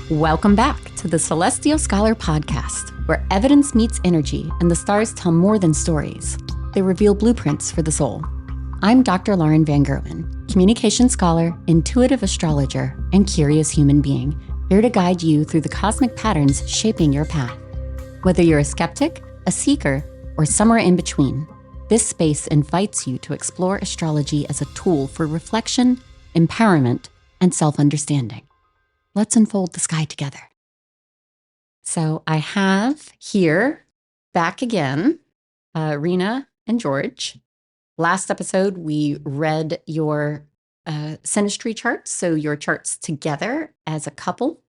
Welcome back to the Celestial Scholar Podcast, where evidence meets energy and the stars tell more than stories. They reveal blueprints for the soul. I'm Dr. Lauren Van Gerwen, communication scholar, intuitive astrologer, and curious human being, here to guide you through the cosmic patterns shaping your path. Whether you're a skeptic, a seeker, or somewhere in between, this space invites you to explore astrology as a tool for reflection, empowerment, and self-understanding. Let's unfold the sky together. So I have here, back again, Rena and George. Last episode, we read your synastry charts, so your charts together as a couple.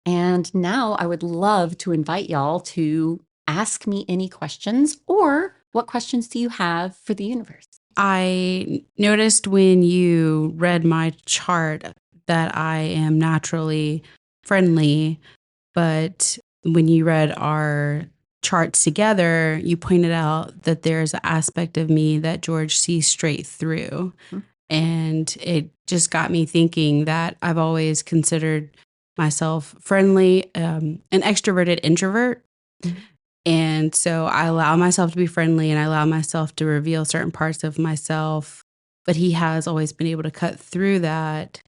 And now I would love to invite y'all to ask me any questions, or what questions do you have for the universe? I noticed when you read my chart that I am naturally friendly, but when you read our charts together, you pointed out that there's an aspect of me that George sees straight through. Mm-hmm. And it just got me thinking that I've always considered myself friendly, an extroverted introvert. Mm-hmm. And so I allow myself to be friendly and I allow myself to reveal certain parts of myself, but he has always been able to cut through that.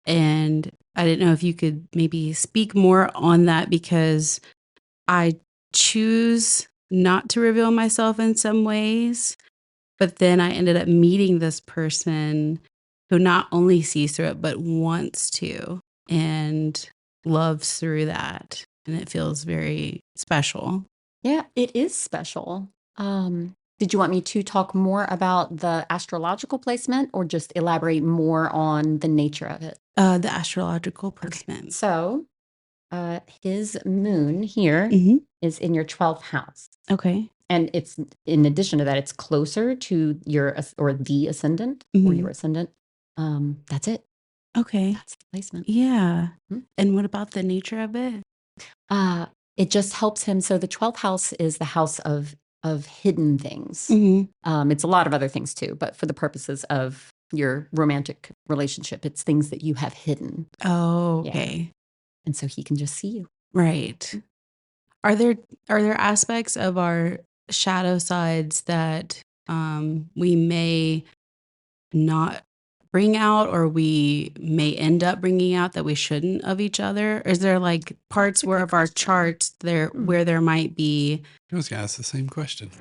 And I didn't know if you could maybe speak more on that, because I choose not to reveal myself in some ways, but then I ended up meeting this person who not only sees through it, but wants to and loves through that. And it feels very special. Yeah, it is special. Did you want me to talk more about the astrological placement or just elaborate more on the nature of it? The astrological placement. Okay. So his moon here is in your 12th house. Okay. And it's, in addition to that, it's closer to your, or the ascendant, or your ascendant. That's it. Okay. That's the placement. Yeah. Mm-hmm. And what about the nature of it? It just helps him. So the 12th house is the house of hidden things. Mm-hmm. It's a lot of other things too, but for the purposes of your romantic relationship, it's things that you have hidden. Oh, okay. Yeah. And so he can just see you. Right. Are there aspects of our shadow sides that we may not bring out, or we may end up bringing out that we shouldn't of each other? Is there like parts where of our charts there where there might be? I was going to ask the same question.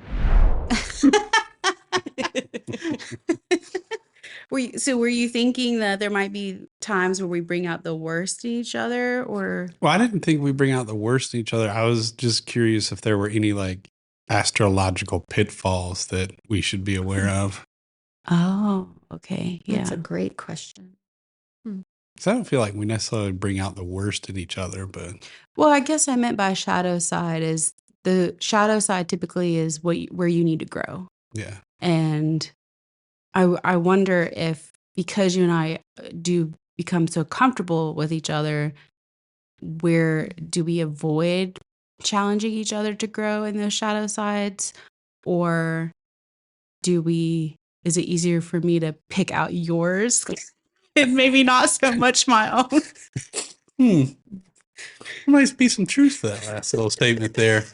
Were you thinking that there might be times where we bring out the worst in each other, or? Well, I didn't think we bring out the worst in each other. I was just curious if there were any like astrological pitfalls that we should be aware of. Oh, okay. Yeah. That's a great question. So I don't feel like we necessarily bring out the worst in each other, but. Well, I guess I meant by shadow side is the shadow side typically is where you need to grow. Yeah. And I wonder if, because you and I do become so comfortable with each other, where do we avoid challenging each other to grow in those shadow sides? Or is it easier for me to pick out yours and maybe not so much my own? There might be some truth to that last little statement there.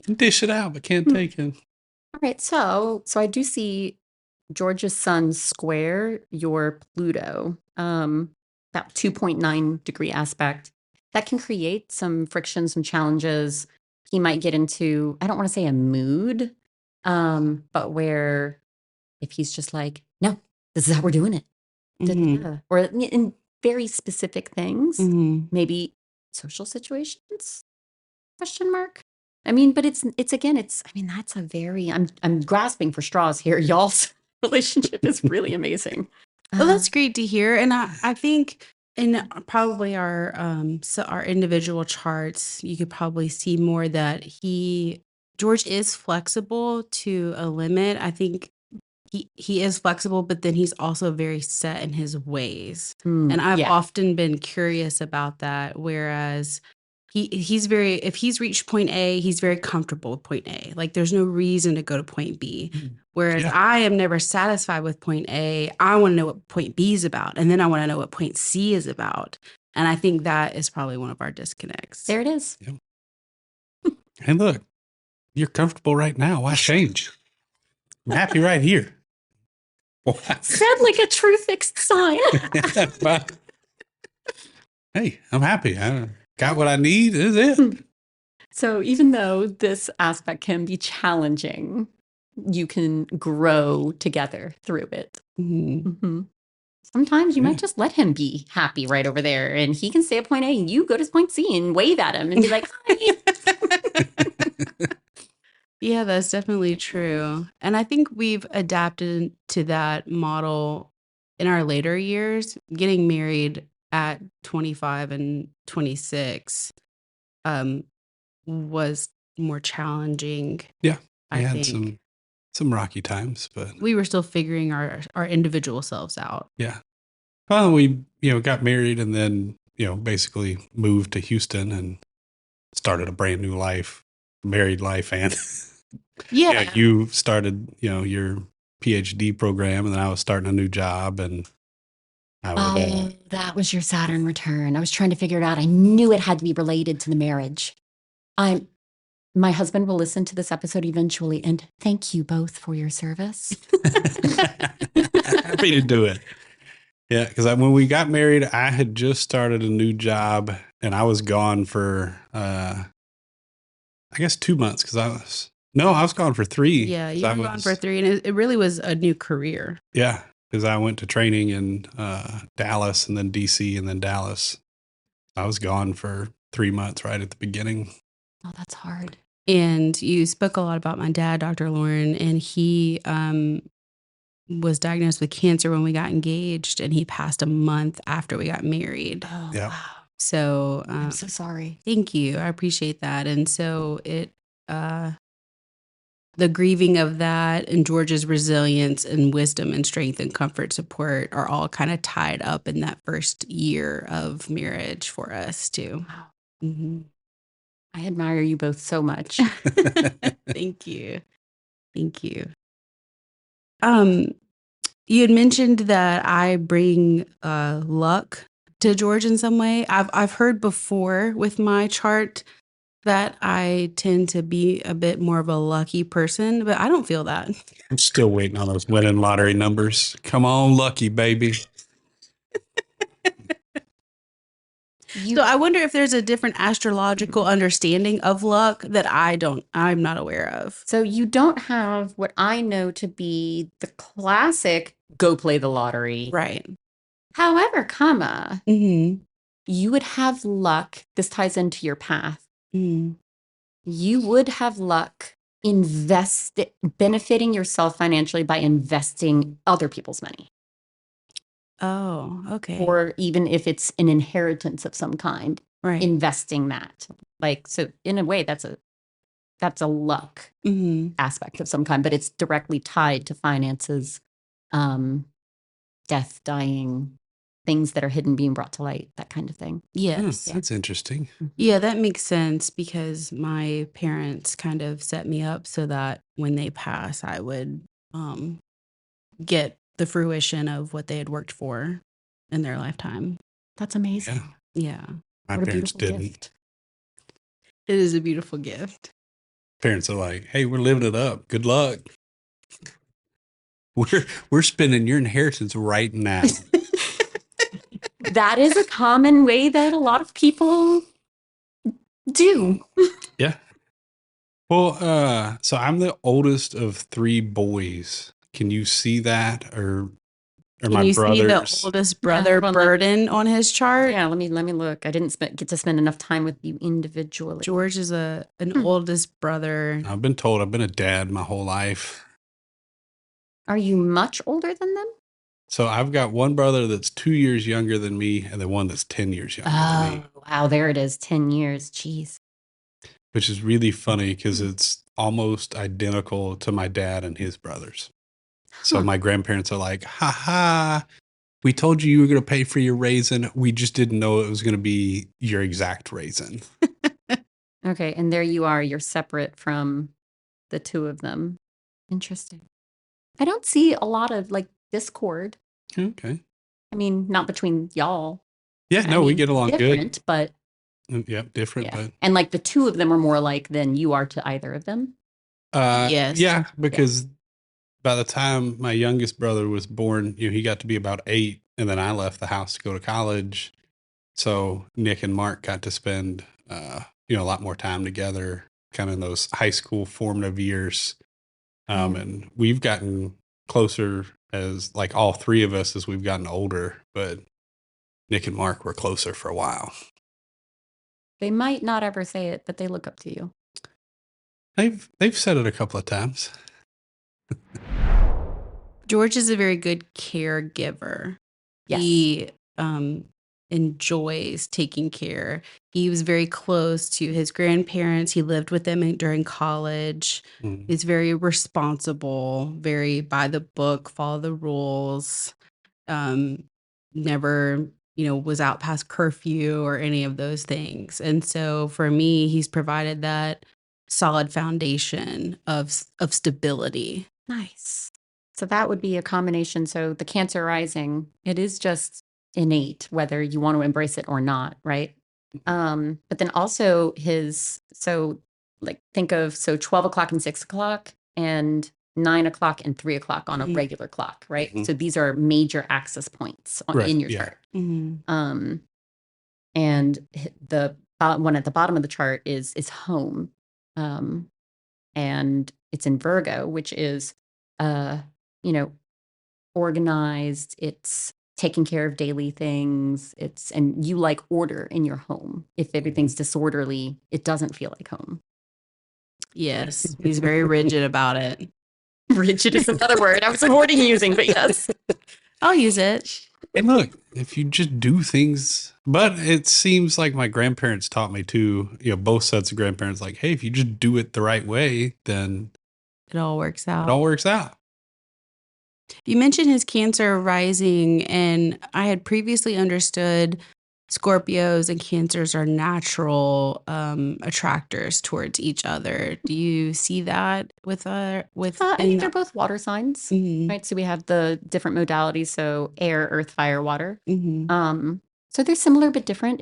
Dish it out, but can't take it. All right. So I do see George's sun square your Pluto, about 2.9 degree aspect. That can create some friction, some challenges. He might get into, I don't want to say a mood, but where if he's just like, no, this is how we're doing it. Mm-hmm. Or in very specific things, maybe social situations, question mark. I mean, but it's that's a very, I'm grasping for straws here. Y'all's relationship is really amazing. Well, that's great to hear. And I think in probably our individual charts, you could probably see more that George is flexible to a limit. I think he is flexible, but then he's also very set in his ways. And I've often been curious about that. Whereas he's very, if he's reached point A, he's very comfortable with point A. Like there's no reason to go to point B. Whereas I am never satisfied with point A. I want to know what point B is about. And then I want to know what point C is about. And I think that is probably one of our disconnects. There it is. Hey, look, you're comfortable right now. Why change? I'm happy right here. Said like a true fixed sign. Hey, I'm happy. I got what I need. Is it? So even though this aspect can be challenging, you can grow together through it. Mm-hmm. Sometimes you Yeah. might just let him be happy right over there, and he can stay at point A and you go to point C and wave at him and be like, hi. Yeah, that's definitely true. And I think we've adapted to that model in our later years. Getting married at 25 and 26 was more challenging. Yeah. I had think some rocky times, but we were still figuring our individual selves out. yeah. Well, we, got married and then, basically moved to Houston and started a brand new life, married life. And Yeah. you started, your PhD program, and then I was starting a new job, and That was your Saturn return. I was trying to figure it out. I knew it had to be related to the marriage. My husband will listen to this episode eventually, and thank you both for your service. happy to do it. Yeah, because when we got married, I had just started a new job, and I was gone for, I guess 2 months, because I was gone for 3. Yeah, you were gone for 3, and it really was a new career. Yeah, because I went to training in Dallas, and then DC, and then Dallas. I was gone for 3 months right at the beginning. Oh, that's hard. And you spoke a lot about my dad, Dr. Lauren, and he was diagnosed with cancer when we got engaged, and he passed a month after we got married. Oh, Yeah. wow. So I'm so sorry. Thank you. I appreciate that. And so the grieving of that and George's resilience and wisdom and strength and comfort support are all kind of tied up in that first year of marriage for us too. Wow. Mm-hmm. I admire you both so much. Thank you. Thank you. You had mentioned that I bring luck to George in some way. I've heard before with my chart that I tend to be a bit more of a lucky person, but I don't feel that. I'm still waiting on those winning lottery numbers. Come on, lucky baby. So I wonder if there's a different astrological understanding of luck that I'm not aware of. So you don't have what I know to be the classic go play the lottery. Right. However, Mm-hmm. you would have luck. This ties into your path. Mm. You would have luck benefiting yourself financially by investing other people's money. Oh, okay. Or even if it's an inheritance of some kind, right. Investing that. So in a way, that's a luck aspect of some kind, but it's directly tied to finances, death, dying, things that are hidden being brought to light, that kind of thing. Yes. That's interesting. Yeah, that makes sense because my parents kind of set me up so that when they pass, I would get the fruition of what they had worked for in their lifetime. That's amazing. Yeah. My What a parents beautiful didn't. gift. It is a beautiful gift. Parents are like, hey, we're living it up. Good luck. We're spending your inheritance right now. That is a common way that a lot of people do. Yeah. Well, so I'm the oldest of 3 boys. Can you see that, or Can my you brothers? see the oldest brother burden on his chart? Yeah, let me look. I didn't get to spend enough time with you individually. George is an oldest brother. I've been told I've been a dad my whole life. Are you much older than them? So I've got one brother that's 2 years younger than me, and then one that's 10 years younger than me. Wow, there it is, 10 years. Jeez. Which is really funny because it's almost identical to my dad and his brothers. So my grandparents are like, ha ha, we told you were going to pay for your raisin. We just didn't know it was going to be your exact raisin. Okay, and there you are. You're separate from the two of them. Interesting. I don't see a lot of discord. Okay. I mean, not between y'all. Yeah, no, we get along different, but good. Yep, different, yeah. And like the two of them are more alike than you are to either of them. Yes. Yeah, because by the time my youngest brother was born, he got to be about 8, and then I left the house to go to college. So Nick and Mark got to spend, a lot more time together, kind of in those high school formative years. And we've gotten closer as like all three of us as we've gotten older, but Nick and Mark were closer for a while. They might not ever say it, but they look up to you. They've said it a couple of times. George is a very good caregiver. Yes. He enjoys taking care. He was very close to his grandparents. He lived with them during college. He's very responsible, very by the book, follow the rules. Never, was out past curfew or any of those things. And so for me, he's provided that solid foundation of stability. Nice. So that would be a combination. So the Cancer rising, it is just innate, whether you want to embrace it or not, right? But then also think of 12 o'clock and 6 o'clock and 9 o'clock and 3 o'clock on a regular clock, right? So these are major access points in your chart. And the one at the bottom of the chart is home. And it's in Virgo, which is organized. It's taking care of daily things. And you like order in your home. If everything's disorderly, it doesn't feel like home. Yes, he's very rigid about it. Rigid is another word I was avoiding using, but yes. I'll use it. And look, if you just do things, but it seems like my grandparents taught me too, both sets of grandparents, like, hey, if you just do it the right way, then it all works out. It all works out. You mentioned his Cancer rising, and I had previously understood Scorpios and Cancers are natural attractors towards each other. Do you see that with I think they're both water signs, right? So we have the different modalities. So air, earth, fire, water. So they're similar but different.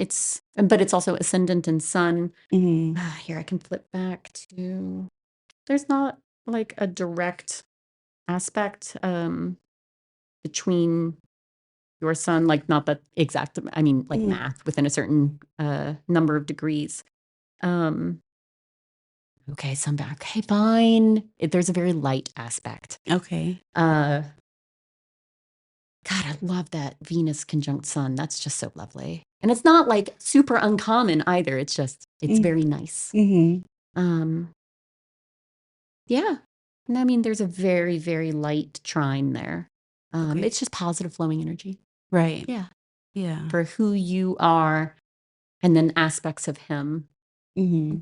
But it's also ascendant and sun. Here I can flip back to. There's not like a direct aspect between your sun, like not the exact, I mean, like math within a certain number of degrees. Okay, so I'm back. Okay, fine. There's a very light aspect. Okay. God, I love that Venus conjunct Sun. That's just so lovely. And it's not like super uncommon either. It's very nice. Yeah. And I mean, there's a very, very light trine there. It's just positive flowing energy. Right. Yeah. Yeah. For who you are, and then aspects of him. You're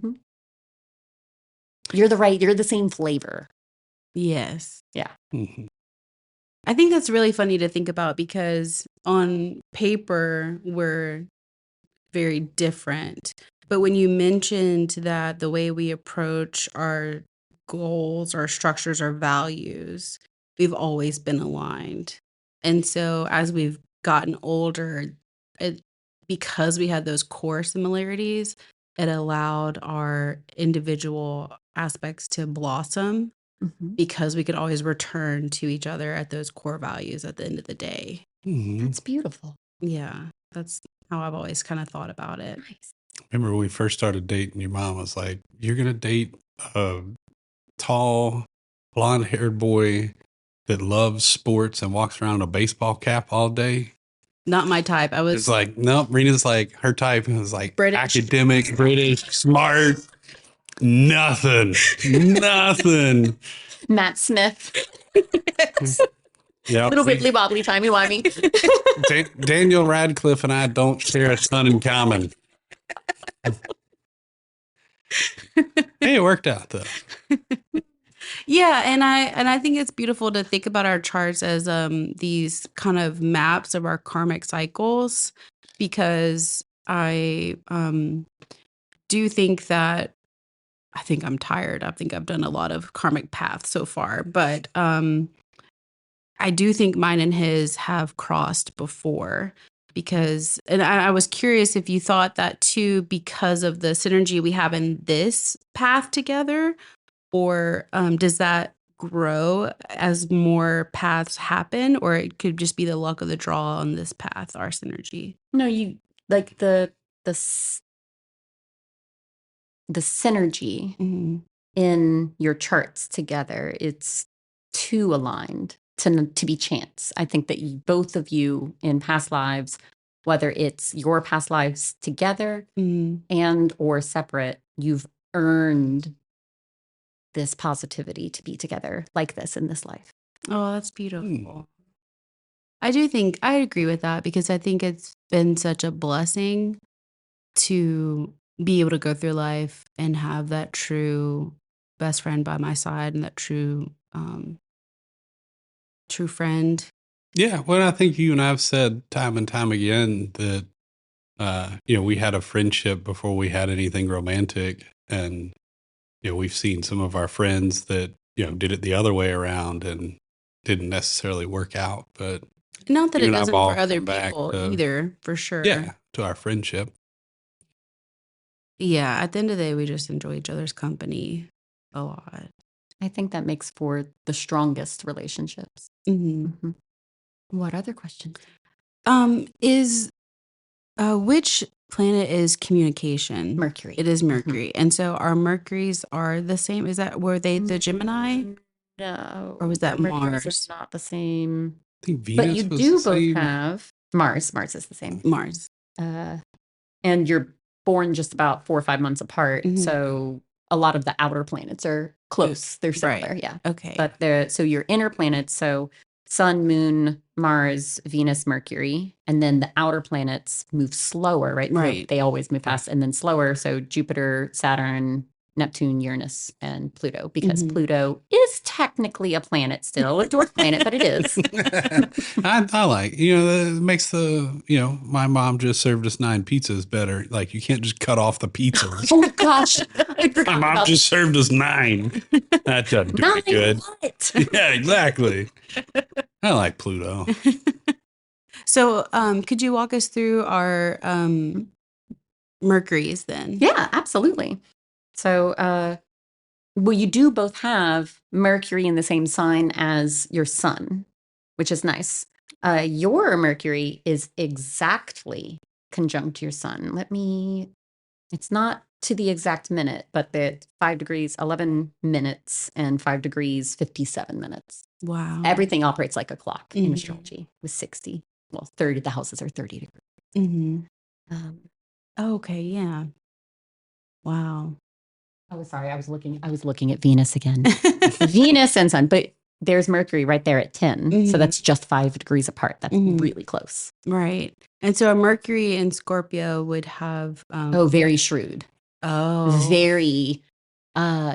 the same flavor. Yes. Yeah. I think that's really funny to think about because on paper, we're very different. But when you mentioned that the way we approach our goals, our structures, our values, we've always been aligned. And so as we've gotten older, because we had those core similarities, it allowed our individual aspects to blossom because we could always return to each other at those core values at the end of the day. That's beautiful. Yeah, that's how I've always kind of thought about it. Nice. Remember when we first started dating, your mom was like, you're going to date a tall, blonde-haired boy that loves sports and walks around in a baseball cap all day? Not my type. It's like, nope. Rena's like, her type was like British. Academic, British, smart, nothing. Matt Smith. Yeah, Little wibbly wobbly, timey wimey. Daniel Radcliffe and I don't share a ton in common. Hey, it worked out though. Yeah, and I think it's beautiful to think about our charts as these kind of maps of our karmic cycles, because I do think that I think I'm tired. I think I've done a lot of karmic paths so far, but I do think mine and his have crossed before. because, and I was curious if you thought that too, because of the synergy we have in this path together, or does that grow as more paths happen, or it could just be the luck of the draw on this path, our synergy? No, you like the synergy Mm-hmm. in your charts together. It's too aligned to be chance. I think that both of you in past lives, whether it's your past lives together and or separate, you've earned this positivity to be together like this in this life. Oh, that's beautiful. I do think I agree with that, because I think it's been such a blessing to be able to go through life and have that true best friend by my side, and that true friend. Yeah. Well, I think you and I have said time and time again that, we had a friendship before we had anything romantic. And, we've seen some of our friends that, did it the other way around and didn't necessarily work out. But Not that you it and I have doesn't all for other come back people to- either, for sure. Yeah. To our friendship. Yeah. At the end of the day, we just enjoy each other's company a lot. I think that makes for the strongest relationships. Mm-hmm. What other questions? Is which planet is communication? Mercury. It is Mercury. And so our Mercuries are the same. Were they the Gemini? No. Or was that Mercury's Mars? not the same. I think Venus But you was do the both same. have Mars. Mars is the same. Mars. And you're born just about 4 or 5 months apart. So a lot of the outer planets are close. They're similar. Right. Yeah. Okay. But so your inner planets, so Sun, Moon, Mars, Venus, Mercury, and then the outer planets move slower, right? Right. They always move fast and then slower. So Jupiter, Saturn, Neptune, Uranus, and Pluto, because Pluto is technically a planet still, a dwarf planet, but it is. I like, it makes my mom just served us 9 pizzas better. Like, you can't just cut off the pizzas. Oh gosh. My mom just served us 9. That doesn't do it good. What? Yeah, exactly. I like Pluto. So could you walk us through our Mercuries then? Yeah, absolutely. So, well, you do both have Mercury in the same sign as your sun, which is nice. Your Mercury is exactly conjunct your sun. It's not to the exact minute, but the 5 degrees, 11 minutes, and 5 degrees, 57 minutes. Wow. Everything operates like a clock in astrology with 60. Well, 30, the houses are 30 degrees. Mm-hmm. Okay, yeah. Wow. Oh, sorry. I was looking at Venus again. Venus and Sun, but there's Mercury right there at 10. So that's just 5 degrees apart. That's really close. Right. And so a Mercury in Scorpio would have Very shrewd. Very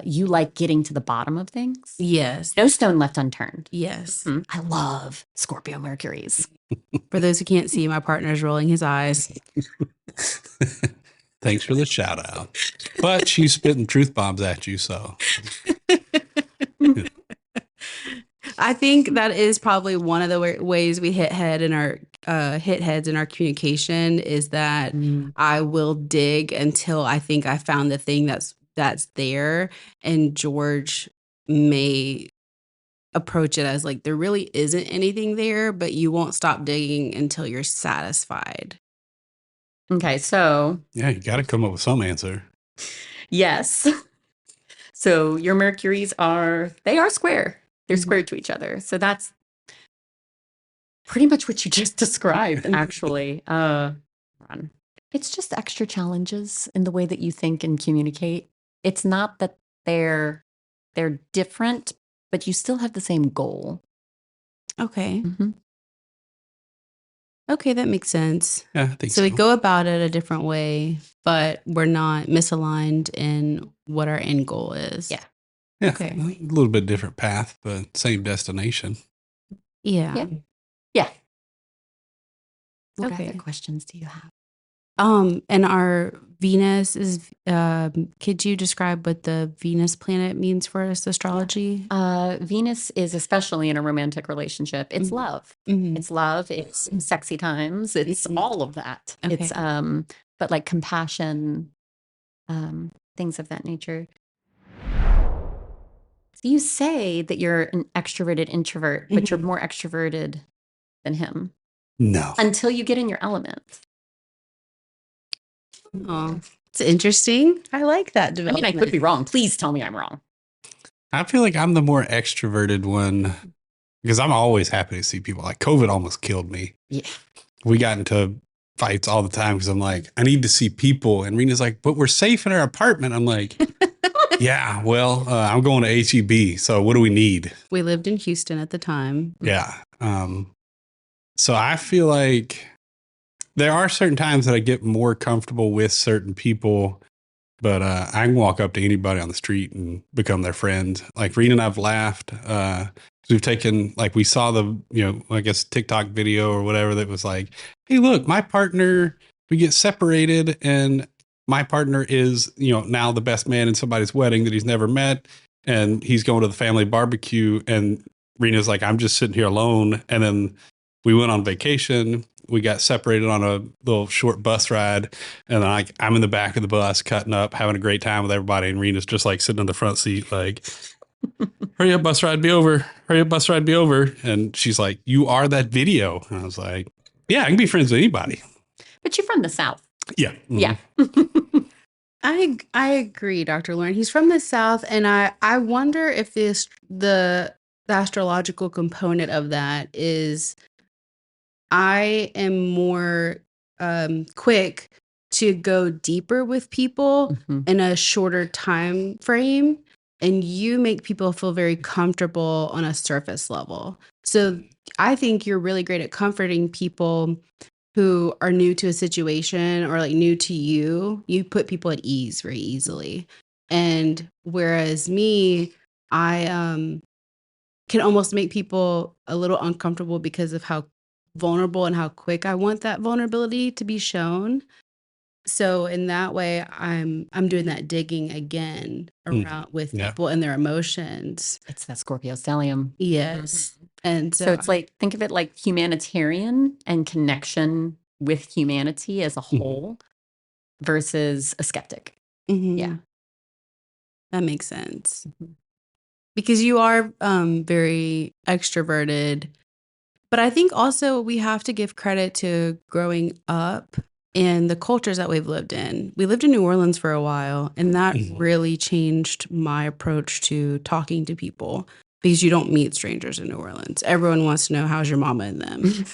you like getting to the bottom of things. Yes. No stone left unturned. Yes. I love Scorpio Mercuries. For those who can't see, my partner's rolling his eyes. Thanks for the shout out. But she's spitting truth bombs at you, so. I think that is probably one of the ways we hit heads in our communication, is that I will dig until I think I found the thing that's there, and George may approach it as like there really isn't anything there, but you won't stop digging until you're satisfied. Okay, so Yeah, you got to come up with some answer. yes. So your Mercuries are square. They're square to each other. So that's pretty much what you just described, actually. It's just extra challenges in the way that you think and communicate. It's not that they're different, but you still have the same goal. Okay. Okay, that makes sense. Yeah, I think so. So we go about it a different way, but we're not misaligned in what our end goal is. Yeah. Yeah, Okay. a little bit different path, but same destination. Yeah. What Okay. other questions do you have? And our Venus is, could you describe what the Venus planet means for us, astrology? Venus is, especially in a romantic relationship, it's love. Mm-hmm. It's love. It's sexy times. It's all of that. Okay. It's, but like compassion, things of that nature. You say that you're an extroverted introvert, but you're more extroverted than him. No. Until you get in your element. Oh, it's interesting. I like that I development. mean, I could be wrong. Please tell me I'm wrong. I feel like I'm the more extroverted one because I'm always happy to see people. Like COVID almost killed me. Yeah. We got into fights all the time because I'm like, I need to see people. And Rena's like, but we're safe in our apartment. I'm like, yeah, well, I'm going to HEB. So what do we need? We lived in Houston at the time. Yeah. So I feel like there are certain times that I get more comfortable with certain people, but I can walk up to anybody on the street and become their friend. Like Rena and I've laughed. We've taken, like, we saw the, I guess TikTok video or whatever that was like, hey, look, my partner, we get separated and my partner is, now the best man in somebody's wedding that he's never met. And he's going to the family barbecue. And Rena's like, I'm just sitting here alone. And then we went on vacation. We got separated on a little short bus ride. And I'm in the back of the bus cutting up, having a great time with everybody. And Rena's just like sitting in the front seat, like, hurry up, bus ride, be over. Hurry up, bus ride, be over. And she's like, you are that video. And I was like, yeah, I can be friends with anybody. But you're from the South. Yeah. Mm-hmm. Yeah. I agree, Dr. Lauren. He's from the South. And I wonder if the astrological component of that is I am more quick to go deeper with people in a shorter time frame. And you make people feel very comfortable on a surface level. So I think you're really great at comforting people who are new to a situation or like new to you. You put people at ease very easily. And whereas me, I can almost make people a little uncomfortable because of how vulnerable and how quick I want that vulnerability to be shown. So in that way, I'm doing that digging again around with people and their emotions. It's that Scorpio stellium. Yes. And so it's like, think of it like humanitarian and connection with humanity as a whole versus a skeptic. Yeah. That makes sense. Because you are very extroverted. But I think also we have to give credit to growing up and the cultures that we've lived in. We lived in New Orleans for a while, and that really changed my approach to talking to people because you don't meet strangers in New Orleans. Everyone wants to know how's your mama and them.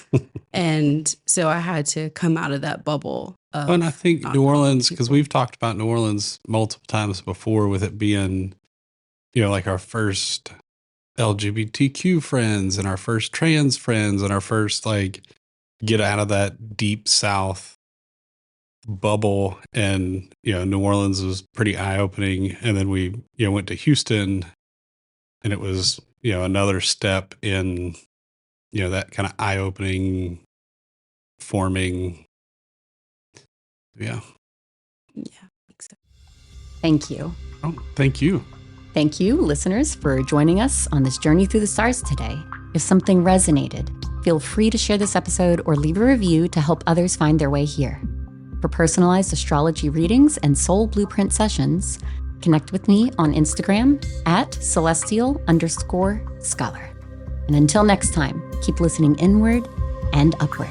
And so I had to come out of that bubble. And I think New Orleans, because we've talked about New Orleans multiple times before with it being, like our first LGBTQ friends and our first trans friends and our first, like, get out of that deep South bubble. And New Orleans was pretty eye-opening, and then we went to Houston, and it was another step in that kind of eye-opening forming. Thank you. Thank you. Thank you, listeners, for joining us on this journey through the stars today. If something resonated, feel free to share this episode or leave a review to help others find their way here. For personalized astrology readings and soul blueprint sessions, connect with me on Instagram at celestial_scholar. And until next time, keep listening inward and upward.